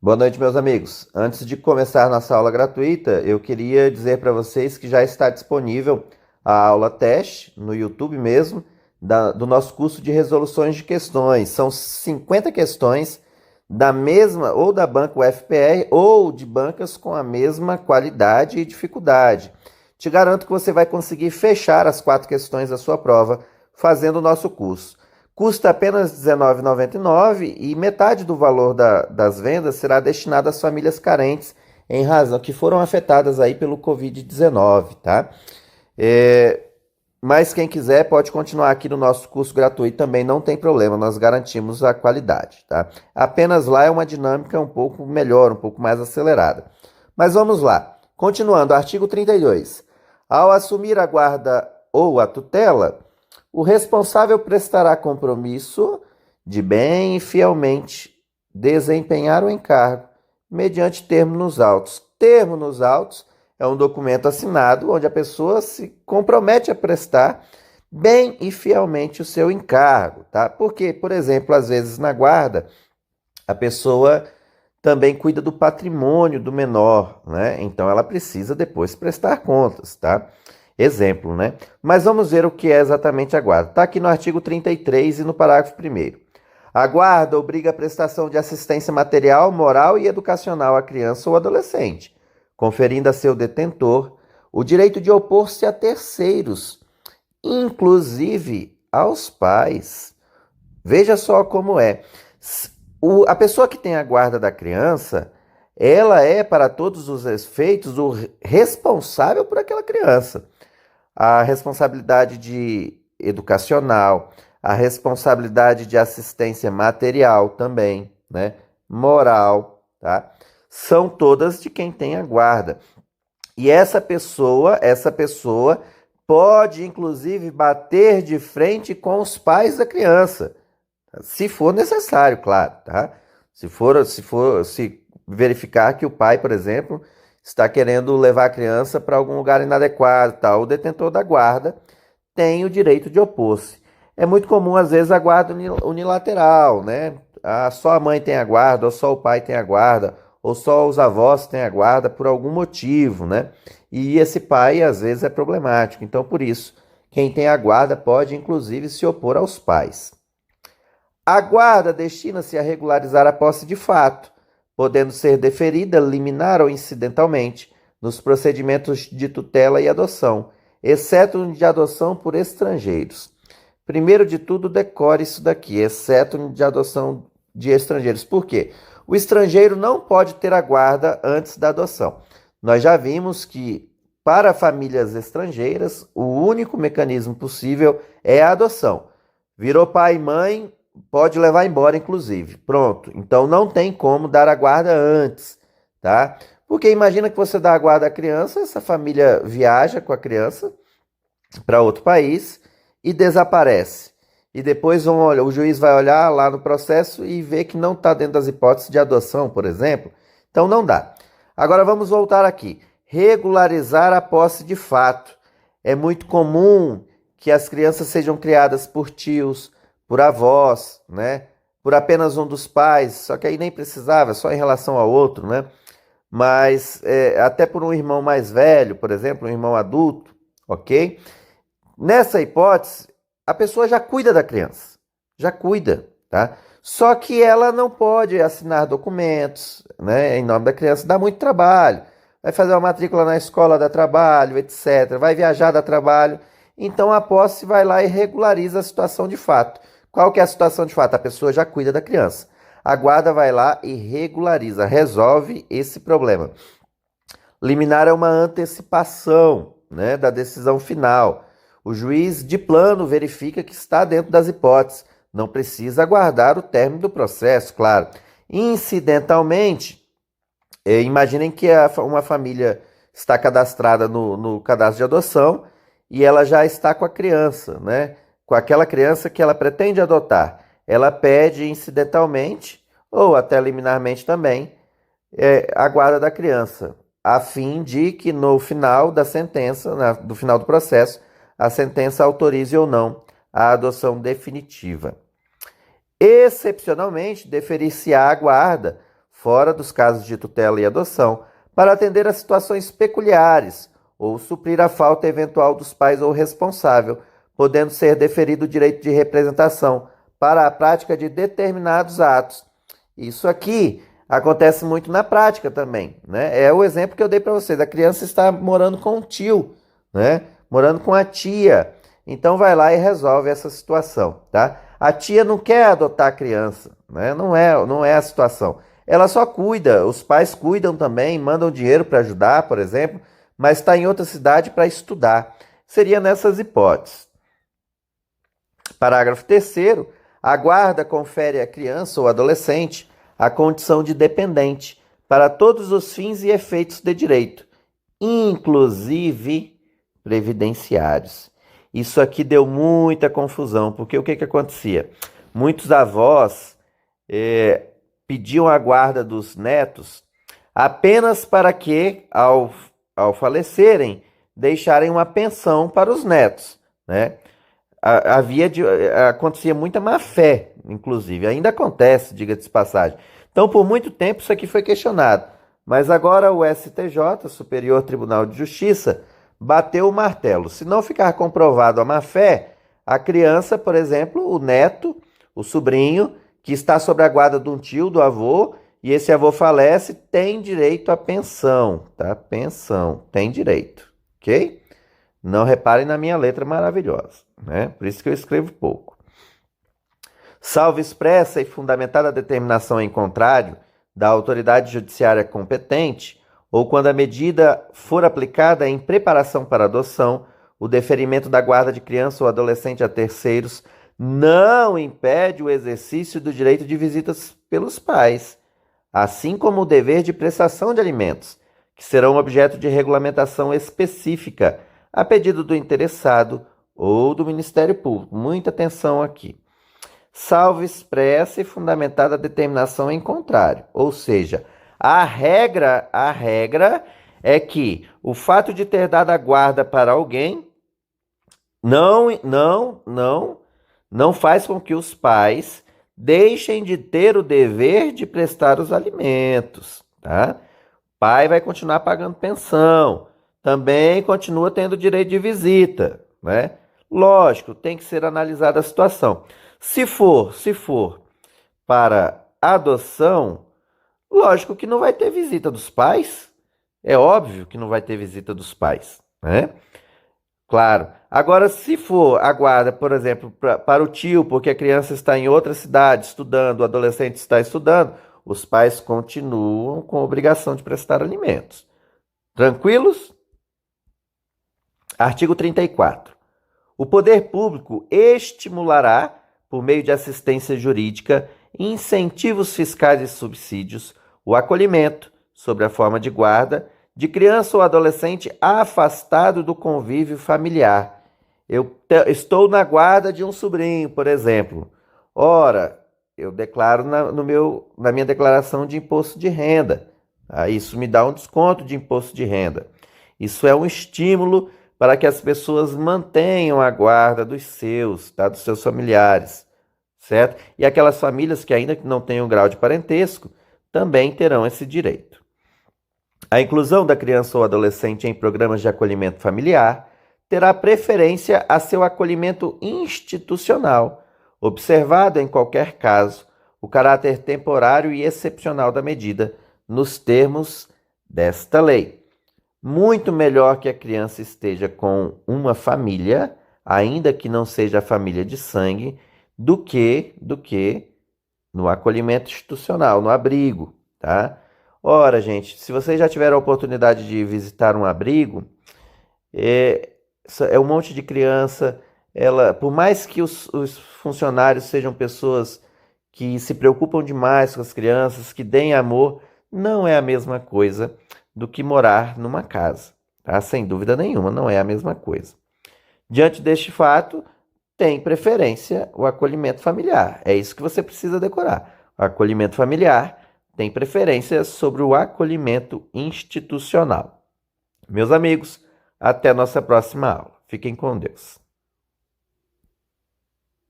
Boa noite, meus amigos. Antes de começar nossa aula gratuita, eu queria dizer para vocês que já está disponível a aula teste no YouTube mesmo, do nosso curso de resoluções de questões. São 50 questões da mesma, ou da banca UFPR, ou de bancas com a mesma qualidade e dificuldade. Te garanto que você vai conseguir fechar as 4 questões da sua prova fazendo o nosso curso. Custa apenas R$19,99 e metade do valor das vendas será destinado às famílias carentes em razão que foram afetadas aí pelo Covid-19, tá? É, mas quem quiser pode continuar aqui no nosso curso gratuito também, não tem problema, nós garantimos a qualidade, tá? Apenas lá é uma dinâmica um pouco melhor, um pouco mais acelerada. Mas vamos lá. Continuando, artigo 32. Ao assumir a guarda ou a tutela, o responsável prestará compromisso de bem e fielmente desempenhar o encargo, mediante termo nos autos. Termo nos autos é um documento assinado onde a pessoa se compromete a prestar bem e fielmente o seu encargo, tá? Porque, por exemplo, às vezes na guarda, a pessoa também cuida do patrimônio do menor, né? Então ela precisa depois prestar contas, tá? Exemplo, né? Mas vamos ver o que é exatamente a guarda. Está aqui no artigo 33 e no parágrafo 1º. A guarda obriga a prestação de assistência material, moral e educacional à criança ou adolescente, conferindo a seu detentor o direito de opor-se a terceiros, inclusive aos pais. Veja só como é. A pessoa que tem a guarda da criança, ela é, para todos os efeitos, o responsável por aquela criança. A responsabilidade de educacional, a responsabilidade de assistência material também, né? Moral, tá? São todas de quem tem a guarda. E essa pessoa pode inclusive bater de frente com os pais da criança, se for necessário, claro, tá? Se verificar que o pai, por exemplo, está querendo levar a criança para algum lugar inadequado, tá? O detentor da guarda tem o direito de opor-se. É muito comum, às vezes, a guarda unilateral, né? Só a mãe tem a guarda, ou só o pai tem a guarda, ou só os avós têm a guarda por algum motivo, né? E esse pai, às vezes, é problemático. Então, por isso, quem tem a guarda pode, inclusive, se opor aos pais. A guarda destina-se a regularizar a posse de fato, podendo ser deferida liminar ou incidentalmente nos procedimentos de tutela e adoção, exceto de adoção por estrangeiros. Primeiro de tudo, decore isso daqui, exceto de adoção de estrangeiros. Por quê? O estrangeiro não pode ter a guarda antes da adoção. Nós já vimos que, para famílias estrangeiras, o único mecanismo possível é a adoção. Virou pai e mãe, pode levar embora, inclusive. Pronto. Então não tem como dar a guarda antes, tá? Porque imagina que você dá a guarda à criança, essa família viaja com a criança para outro país e desaparece. E depois o juiz vai olhar lá no processo e ver que não está dentro das hipóteses de adoção, por exemplo. Então não dá. Agora vamos voltar aqui. Regularizar a posse de fato. É muito comum que as crianças sejam criadas por tios, por avós, né? Por apenas um dos pais, só que aí nem precisava, só em relação ao outro, né? Mas até por um irmão mais velho, por exemplo, um irmão adulto, ok? Nessa hipótese, a pessoa já cuida da criança, já cuida, tá? Só que ela não pode assinar documentos, né, em nome da criança, dá muito trabalho. Vai fazer uma matrícula na escola, dá trabalho, etc. Vai viajar, dá trabalho. Então a posse vai lá e regulariza a situação de fato. Qual que é a situação de fato? A pessoa já cuida da criança. A guarda vai lá e regulariza, resolve esse problema. Liminar é uma antecipação, né, da decisão final. O juiz de plano verifica que está dentro das hipóteses. Não precisa aguardar o término do processo, claro. Incidentalmente, imaginem que uma família está cadastrada no cadastro de adoção e ela já está com a criança, né? Com aquela criança que ela pretende adotar. Ela pede incidentalmente, ou até liminarmente também, a guarda da criança, a fim de que no final da sentença, do final do processo, a sentença autorize ou não a adoção definitiva. Excepcionalmente, deferir-se-á a guarda fora dos casos de tutela e adoção, para atender a situações peculiares ou suprir a falta eventual dos pais ou responsável, podendo ser deferido o direito de representação para a prática de determinados atos. Isso aqui acontece muito na prática também, né? É o exemplo que eu dei para vocês. A criança está morando com o tio, né? Morando com a tia. Então vai lá e resolve essa situação, tá? A tia não quer adotar a criança, né? Não é a situação. Ela só cuida, os pais cuidam também, mandam dinheiro para ajudar, por exemplo, mas está em outra cidade para estudar. Seria nessas hipóteses. Parágrafo 3º. A guarda confere à criança ou adolescente a condição de dependente para todos os fins e efeitos de direito, inclusive previdenciários. Isso aqui deu muita confusão, porque o que acontecia? Muitos avós pediam a guarda dos netos apenas para que, ao falecerem, deixarem uma pensão para os netos, né? Acontecia muita má fé, inclusive. Ainda acontece, diga-se de passagem. Então, por muito tempo, isso aqui foi questionado. Mas agora o STJ, Superior Tribunal de Justiça, bateu o martelo. Se não ficar comprovado a má fé, a criança, por exemplo, o neto, o sobrinho, que está sob a guarda de um tio, do avô, e esse avô falece, tem direito à pensão, tá? Pensão, tem direito, ok? Não reparem na minha letra maravilhosa, né? Por isso que eu escrevo pouco. Salvo expressa e fundamentada determinação em contrário da autoridade judiciária competente, ou quando a medida for aplicada em preparação para adoção, o deferimento da guarda de criança ou adolescente a terceiros não impede o exercício do direito de visitas pelos pais, assim como o dever de prestação de alimentos, que serão objeto de regulamentação específica, a pedido do interessado ou do Ministério Público. Muita atenção aqui. Salvo expressa e fundamentada determinação em contrário. Ou seja, a regra é que o fato de ter dado a guarda para alguém não faz com que os pais deixem de ter o dever de prestar os alimentos, tá? O pai vai continuar pagando pensão, também continua tendo direito de visita, né? Lógico, tem que ser analisada a situação. Se for para adoção, lógico que não vai ter visita dos pais. É óbvio que não vai ter visita dos pais, né? Claro. Agora, se for a guarda, por exemplo, para o tio, porque a criança está em outra cidade estudando, o adolescente está estudando, os pais continuam com a obrigação de prestar alimentos. Tranquilos? Artigo 34. O poder público estimulará, por meio de assistência jurídica, incentivos fiscais e subsídios, o acolhimento, sob a forma de guarda, de criança ou adolescente afastado do convívio familiar. Eu estou na guarda de um sobrinho, por exemplo. Ora, eu declaro na minha declaração de imposto de renda. Isso me dá um desconto de imposto de renda. Isso é um estímulo para que as pessoas mantenham a guarda dos seus, tá? Dos seus familiares, certo? E aquelas famílias que ainda não tenham grau de parentesco também terão esse direito. A inclusão da criança ou adolescente em programas de acolhimento familiar terá preferência a seu acolhimento institucional, observado em qualquer caso o caráter temporário e excepcional da medida, nos termos desta lei. Muito melhor que a criança esteja com uma família, ainda que não seja a família de sangue, do que no acolhimento institucional, no abrigo, tá? Ora, gente, se vocês já tiveram a oportunidade de visitar um abrigo, é um monte de criança, por mais que os funcionários sejam pessoas que se preocupam demais com as crianças, que deem amor, não é a mesma coisa do que morar numa casa, tá? Sem dúvida nenhuma, não é a mesma coisa. Diante deste fato, tem preferência o acolhimento familiar. É isso que você precisa decorar. O acolhimento familiar tem preferência sobre o acolhimento institucional. Meus amigos, até nossa próxima aula. Fiquem com Deus.